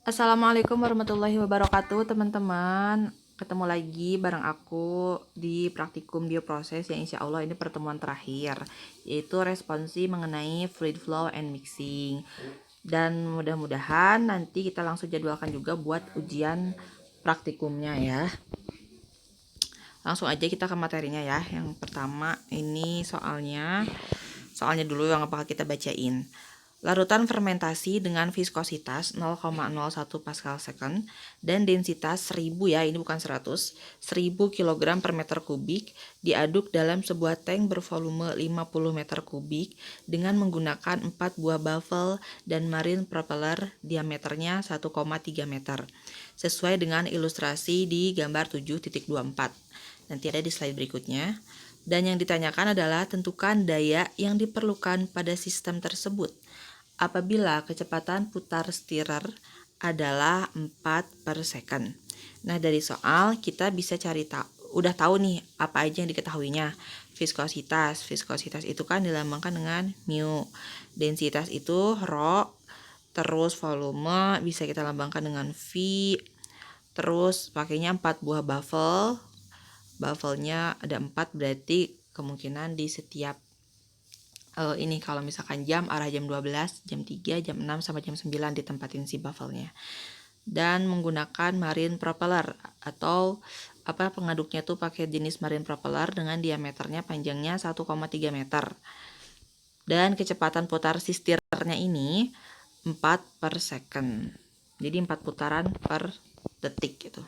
Assalamualaikum warahmatullahi wabarakatuh, teman-teman. Ketemu lagi bareng aku di praktikum bioproses yang insya Allah ini pertemuan terakhir, yaitu responsi mengenai fluid flow and mixing. Dan mudah-mudahan nanti kita langsung jadwalkan juga buat ujian praktikumnya ya. Langsung aja kita ke materinya ya. Yang pertama ini soalnya dulu yang bakal kita bacain. Larutan fermentasi dengan viskositas 0,01 Pascal second dan densitas 1000 ya, ini bukan 100, 1000 kg per meter kubik diaduk dalam sebuah tank bervolume 50 meter kubik dengan menggunakan 4 buah baffle dan marine propeller diameternya 1,3 meter sesuai dengan ilustrasi di gambar 7.24. Nanti ada di slide berikutnya. Dan yang ditanyakan adalah tentukan daya yang diperlukan pada sistem tersebut apabila kecepatan putar stirrer adalah 4 per second. Nah, dari soal kita bisa cari udah tahu nih apa aja yang diketahuinya. Viskositas itu kan dilambangkan dengan mu. Densitas itu rho. Terus volume bisa kita lambangkan dengan V. Terus pakainya 4 buah baffle. Baffle-nya ada 4, berarti kemungkinan di setiap ini kalau misalkan jam arah jam 12, jam 3, jam 6 sama jam 9 ditempatin si baffle-nya. Dan menggunakan marine propeller atau pengaduknya tuh pakai jenis marine propeller dengan diameternya panjangnya 1,3 meter. Dan kecepatan putar si stirrernya ini 4 per second. Jadi 4 putaran per detik gitu.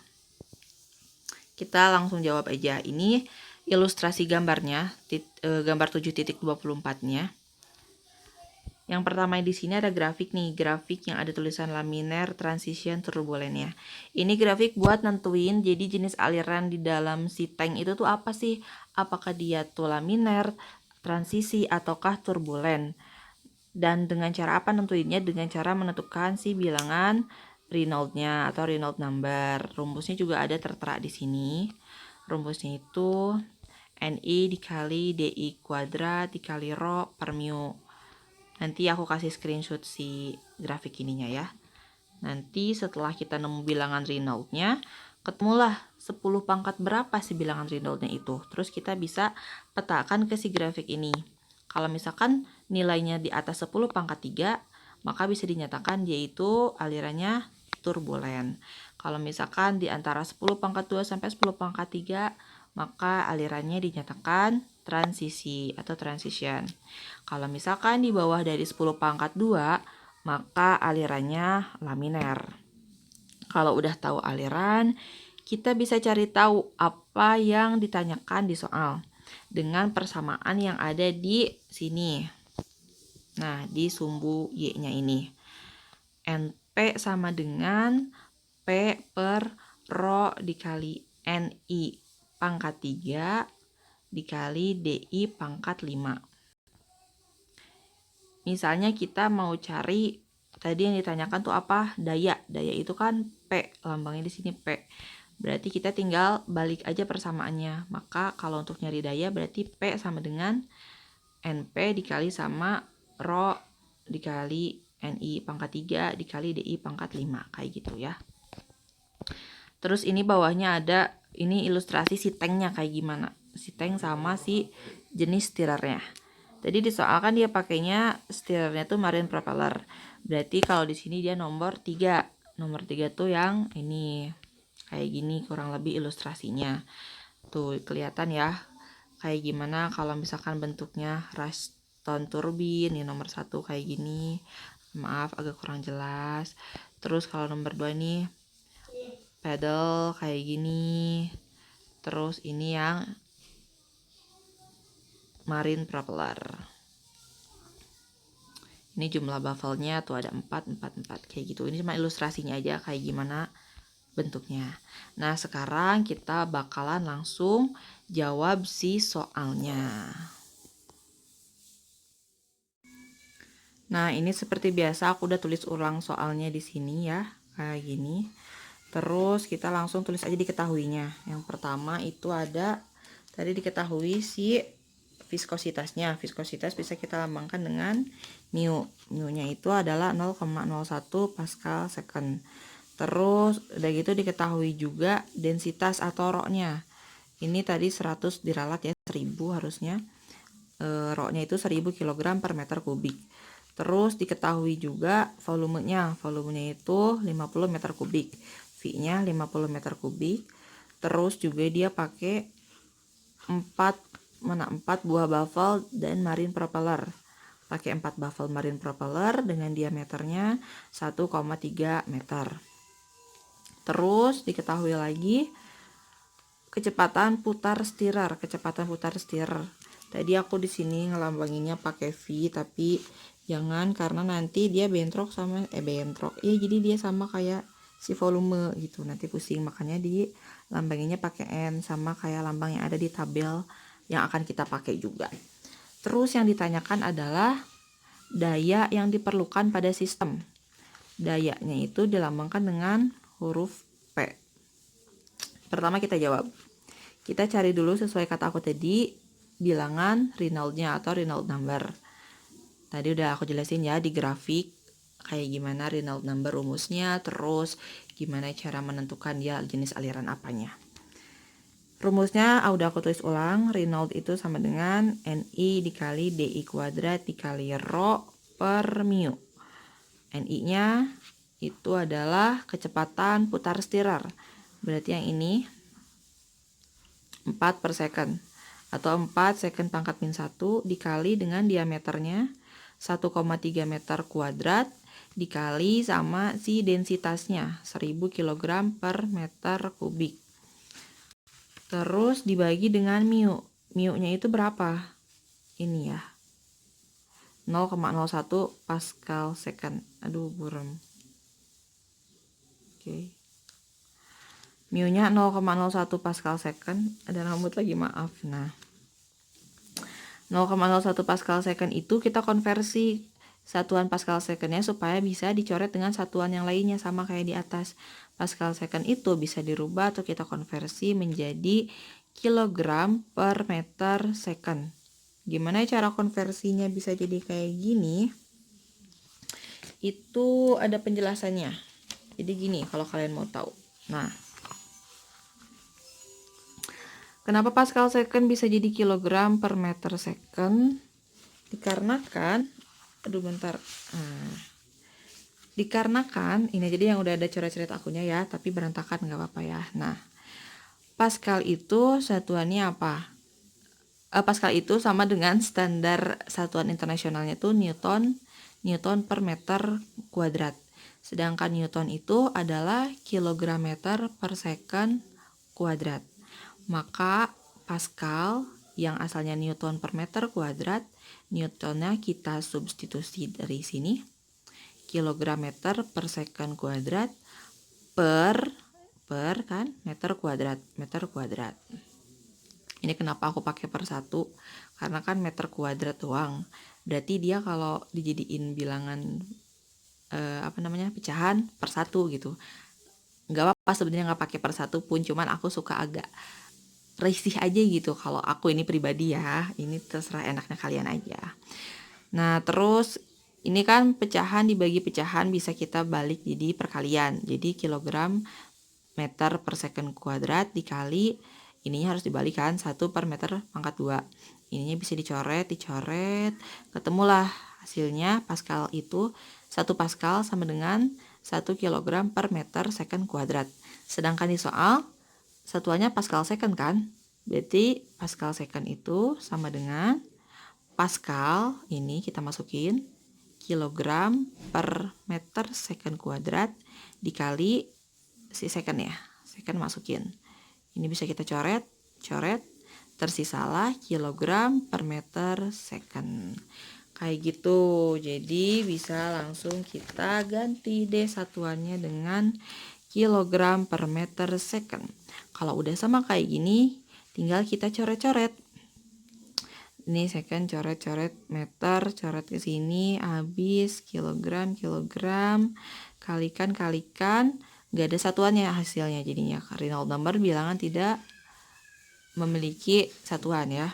Kita langsung jawab aja. Ini ilustrasi gambarnya, gambar 7.24-nya. Yang pertama di sini ada grafik nih, grafik yang ada tulisan laminar transition turbulent ya. Ini grafik buat nentuin jadi jenis aliran di dalam si tank itu tuh apa sih? Apakah dia tuh laminar, transisi, ataukah turbulent? Dan dengan cara apa nentuinnya? Dengan cara menentukan si bilangan Reynolds-nya atau Reynolds number. Rumusnya juga ada tertera di sini. Rumusnya itu NI dikali DI kuadrat dikali rho per mu. Nanti aku kasih screenshot si grafik ininya ya. Nanti setelah kita nemu bilangan Reynolds-nya, ketemulah 10 pangkat berapa sih bilangan Reynolds-nya itu. Terus kita bisa petakan ke si grafik ini. Kalau misalkan nilainya di atas 10 pangkat 3, maka bisa dinyatakan dia itu alirannya turbulent. Kalau misalkan di antara 10 pangkat 2 sampai 10 pangkat 3, maka alirannya dinyatakan transisi atau transition. Kalau misalkan di bawah dari 10 pangkat 2, maka alirannya laminar. Kalau udah tahu aliran, kita bisa cari tahu apa yang ditanyakan di soal dengan persamaan yang ada di sini. Nah, di sumbu Y-nya ini. NP sama dengan P per rho dikali NI pangkat 3 dikali DI pangkat 5. Misalnya kita mau cari tadi yang ditanyakan tuh apa? Daya. Daya itu kan P, lambangnya di sini P. Berarti kita tinggal balik aja persamaannya. Maka kalau untuk nyari daya berarti P sama dengan NP dikali sama rho dikali NI pangkat 3 dikali DI pangkat 5. Kayak gitu ya. Terus ini bawahnya ada ini ilustrasi si tanknya kayak gimana. Si tank sama si jenis stirrernya. Tadi disoalkan dia pakainya stirrernya tuh marine propeller. Berarti kalau di sini dia nomor 3. Nomor 3 tuh yang ini. Kayak gini kurang lebih ilustrasinya. Tuh kelihatan ya. Kayak gimana kalau misalkan bentuknya Ruston turbin. Ini nomor 1 kayak gini. Maaf agak kurang jelas. Terus kalau nomor 2 nih pedal kayak gini. Terus ini yang marine propeller. Ini jumlah baffle-nya tuh ada 4, 4, 4 kayak gitu. Ini cuma ilustrasinya aja kayak gimana bentuknya. Nah, sekarang kita bakalan langsung jawab si soalnya. Nah, ini seperti biasa aku udah tulis ulang soalnya di sini ya, kayak gini. Terus kita langsung tulis aja diketahuinya. Yang pertama itu ada tadi diketahui si viskositasnya. Viskositas bisa kita lambangkan dengan mu. Mu-nya itu adalah 0,01 Pascal second. Terus udah gitu diketahui juga densitas atau rho-nya. Ini tadi 100 diralat ya, 1000 harusnya. Rho-nya itu 1000 kg per meter kubik. Terus diketahui juga volumenya. Volumenya itu 50 meter kubik. V-nya 50 meter kubik. Terus juga dia pakai 4 buah baffle dan marine propeller. Pakai 4 baffle marine propeller dengan diameternya 1,3 meter. Terus diketahui lagi kecepatan putar stirrer. Tadi aku di sini ngelambanginnya pakai V, tapi jangan, karena nanti dia bentrok sama jadi dia sama kayak si volume gitu, nanti pusing. Makanya di lambanginnya pakai N, sama kayak lambang yang ada di tabel yang akan kita pakai juga. Terus yang ditanyakan adalah daya yang diperlukan pada sistem. Dayanya itu dilambangkan dengan huruf P. Pertama kita jawab. Kita cari dulu sesuai kata aku tadi, bilangan Reynolds-nya atau Reynolds number. Tadi udah aku jelasin ya di grafik kayak gimana Reynolds number rumusnya, terus gimana cara menentukan dia jenis aliran apanya. Rumusnya udah aku tulis ulang. Reynolds itu sama dengan NI dikali DI kuadrat dikali rho per mu. NI-nya itu adalah kecepatan putar stirrer. Berarti yang ini 4 per second atau 4 second pangkat min 1 dikali dengan diameternya 1,3 meter kuadrat dikali sama si densitasnya 1000 kg per meter kubik. Terus dibagi dengan mu. Mu-nya itu berapa? Ini ya. 0,01 Pascal second. Aduh, buram. Oke. Mu-nya 0,01 Pascal second. Ada rambut lagi, maaf. Nah, 0,01 Pascal second itu kita konversi satuan Pascal secondnya supaya bisa dicoret dengan satuan yang lainnya sama kayak di atas. Pascal second itu bisa dirubah atau kita konversi menjadi kilogram per meter second. Gimana cara konversinya bisa jadi kayak gini? Itu ada penjelasannya. Jadi gini kalau kalian mau tahu. Nah, kenapa Pascal second bisa jadi kilogram per meter second? Dikarenakan, dikarenakan ini jadi yang udah ada coret-coret akunya ya, tapi berantakan nggak apa-apa ya. Nah, Pascal itu satuannya apa? Pascal itu sama dengan standar satuan internasionalnya itu Newton per meter kuadrat. Sedangkan Newton itu adalah kilogram meter per second kuadrat. Maka Pascal yang asalnya Newton per meter kuadrat, Newtonnya kita substitusi dari sini. Kilogram meter per second kuadrat per kan meter kuadrat. Ini kenapa aku pakai per 1? Karena kan meter kuadrat doang. Berarti dia kalau dijadiin bilangan pecahan per 1 gitu. Nggak apa-apa sebenarnya nggak pakai per 1 pun, cuman aku suka agak risih aja gitu kalau aku ini pribadi ya. Ini terserah enaknya kalian aja. Nah, terus ini kan pecahan dibagi pecahan bisa kita balik jadi perkalian. Jadi kilogram meter per second kuadrat dikali ininya harus dibalikan 1 per meter pangkat 2. Ininya bisa dicoret, ketemulah hasilnya Pascal itu 1 Pascal sama dengan 1 kg per meter second kuadrat. Sedangkan di soal satuannya Pascal second kan? Berarti Pascal second itu sama dengan Pascal, ini kita masukin kilogram per meter second kuadrat dikali si second ya. Second masukin. Ini bisa kita coret, tersisalah kilogram per meter second. Kayak gitu. Jadi bisa langsung kita ganti deh satuannya dengan kilogram per meter second. Kalau udah sama kayak gini, tinggal kita coret-coret. Ini second, coret meter, coret ke sini, habis kilogram, kalikan, nggak ada satuannya hasilnya jadinya. Reynolds number bilangan tidak memiliki satuan ya.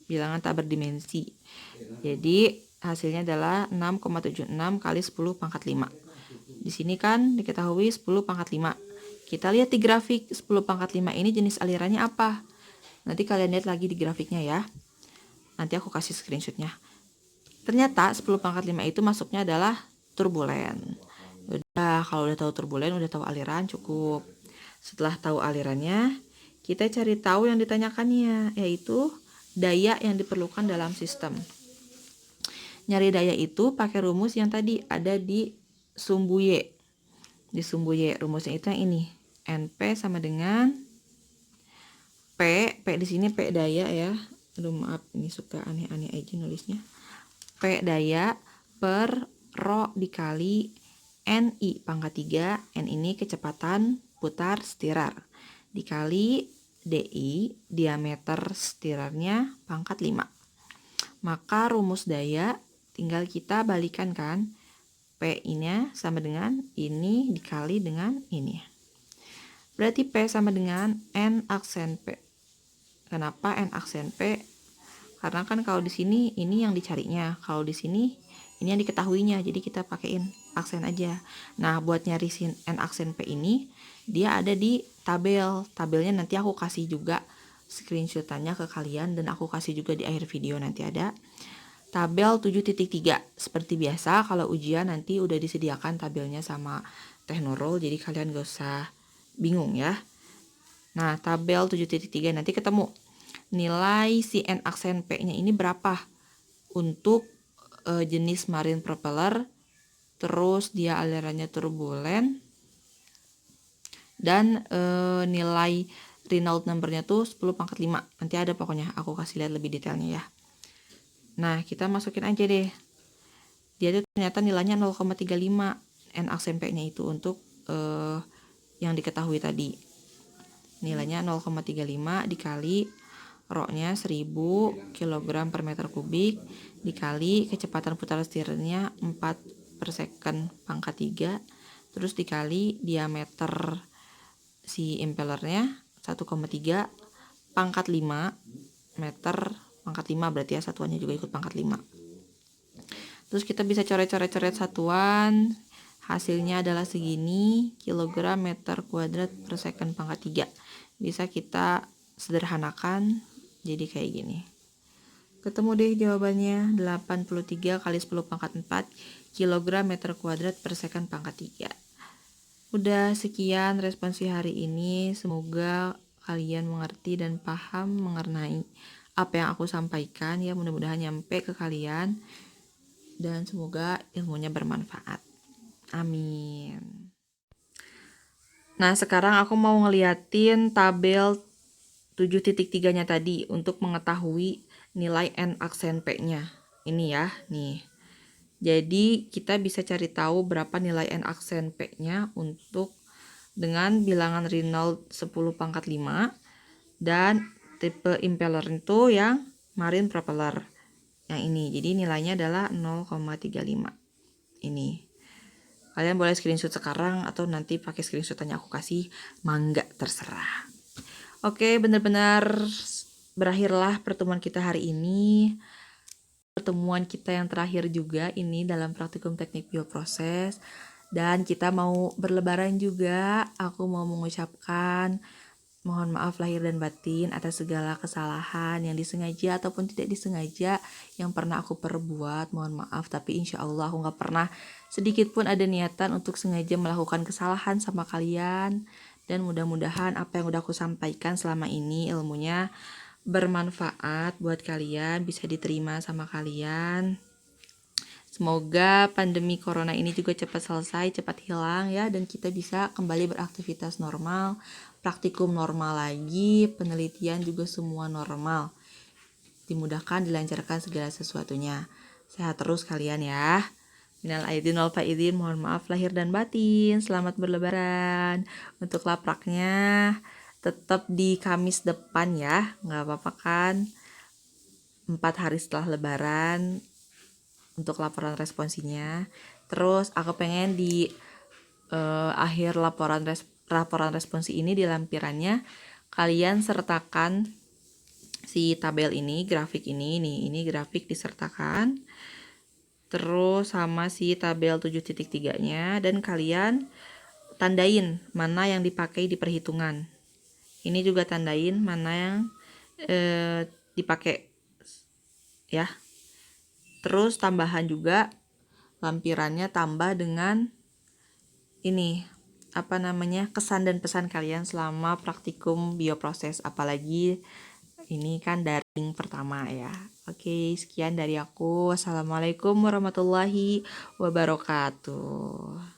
bilangan tak berdimensi. Jadi hasilnya adalah 6,76 kali 10 pangkat 5. Di sini kan diketahui 10 pangkat 5. Kita lihat di grafik 10 pangkat 5 ini jenis alirannya apa. Nanti kalian lihat lagi di grafiknya ya. Nanti aku kasih screenshotnya. Ternyata 10 pangkat 5 itu masuknya adalah turbulen. Udah, kalau udah tahu turbulen, udah tahu aliran, cukup. Setelah tahu alirannya, kita cari tahu yang ditanyakannya, yaitu daya yang diperlukan dalam sistem. Nyari daya itu pakai rumus yang tadi ada di sumbu Y. Di sumbu Y, rumusnya itu yang ini. NP sama dengan P di sini P daya ya. Aduh maaf, ini suka aneh-aneh aja nulisnya. P daya per Rho dikali NI pangkat 3. N ini kecepatan putar stirar. Dikali DI, diameter stirarnya pangkat 5. Maka rumus daya tinggal kita balikan kan. P ini sama dengan ini dikali dengan ini. Berarti P sama dengan N aksen P. Kenapa N aksen P? Karena kan kalau di sini ini yang dicarinya, kalau di sini ini yang diketahuinya, jadi kita pakein aksen aja. Nah, buat nyarisin N aksen P ini, dia ada di tabel. Tabelnya nanti aku kasih juga screenshotannya ke kalian, dan aku kasih juga di akhir video nanti ada. Tabel 7.3. Seperti biasa, kalau ujian nanti udah disediakan tabelnya sama Teknurul, jadi kalian gak usah bingung ya. Nah, tabel 7.3 nanti ketemu nilai si N aksen P-nya ini berapa untuk jenis marine propeller, terus dia alirannya turbulen, dan nilai Reynolds number-nya tuh 10 pangkat 5. Nanti ada pokoknya, aku kasih lihat lebih detailnya ya. Nah, kita masukin aja deh. Dia tuh ternyata nilainya 0,35 N aksen P-nya itu untuk yang diketahui tadi. Nilainya 0,35 dikali Rho-nya 1000 kg per meter kubik dikali kecepatan putar stirnya 4 per second pangkat 3, terus dikali diameter si impellernya 1,3 pangkat 5 meter pangkat 5, berarti ya satuannya juga ikut pangkat 5. Terus kita bisa coret-coret satuan, hasilnya adalah segini, kilogram meter kuadrat per second pangkat 3. Bisa kita sederhanakan jadi kayak gini. Ketemu deh jawabannya, 83 kali 10 pangkat 4 kilogram meter kuadrat per second pangkat 3. Udah sekian responsi hari ini, semoga kalian mengerti dan paham mengenai apa yang aku sampaikan ya, mudah-mudahan nyampe ke kalian dan semoga ilmunya bermanfaat. Amin. Nah, sekarang aku mau ngeliatin tabel 7.3-nya tadi untuk mengetahui nilai N aksen P-nya. Ini ya, nih. Jadi, kita bisa cari tahu berapa nilai N aksen P-nya untuk dengan bilangan Reynolds 10 pangkat 5 dan tipe impeller itu yang marine propeller. Yang ini. Jadi, nilainya adalah 0,35. Ini. Kalian boleh screenshot sekarang atau nanti pakai screenshotannya aku kasih, mangga terserah. Oke, benar-benar berakhirlah pertemuan kita hari ini. Pertemuan kita yang terakhir juga ini dalam praktikum teknik bioproses. Dan kita mau berlebaran juga. Aku mau mengucapkan mohon maaf lahir dan batin atas segala kesalahan yang disengaja ataupun tidak disengaja yang pernah aku perbuat. Mohon maaf, tapi insya Allah aku gak pernah sedikit pun ada niatan untuk sengaja melakukan kesalahan sama kalian. Dan mudah-mudahan apa yang udah aku sampaikan selama ini ilmunya bermanfaat buat kalian, bisa diterima sama kalian. Semoga pandemi corona ini juga cepat selesai, cepat hilang ya, dan kita bisa kembali beraktivitas normal, praktikum normal lagi, penelitian juga semua normal. Dimudahkan, dilancarkan segala sesuatunya. Sehat terus kalian ya. Minal aidin wal faizin, mohon maaf lahir dan batin. Selamat berlebaran. Untuk lapraknya tetap di Kamis depan ya, nggak apa-apa kan. 4 hari setelah lebaran untuk laporan responsinya. Terus aku pengen di akhir laporan responsi ini di lampirannya kalian sertakan si tabel ini, grafik ini nih, ini grafik disertakan. Terus sama si tabel 7.3-nya, dan kalian tandain mana yang dipakai di perhitungan. Ini juga tandain mana yang dipakai ya. Terus tambahan juga lampirannya tambah dengan ini kesan dan pesan kalian selama praktikum bioproses, apalagi ini kan daring pertama ya. Oke, sekian dari aku. Wassalamualaikum warahmatullahi wabarakatuh.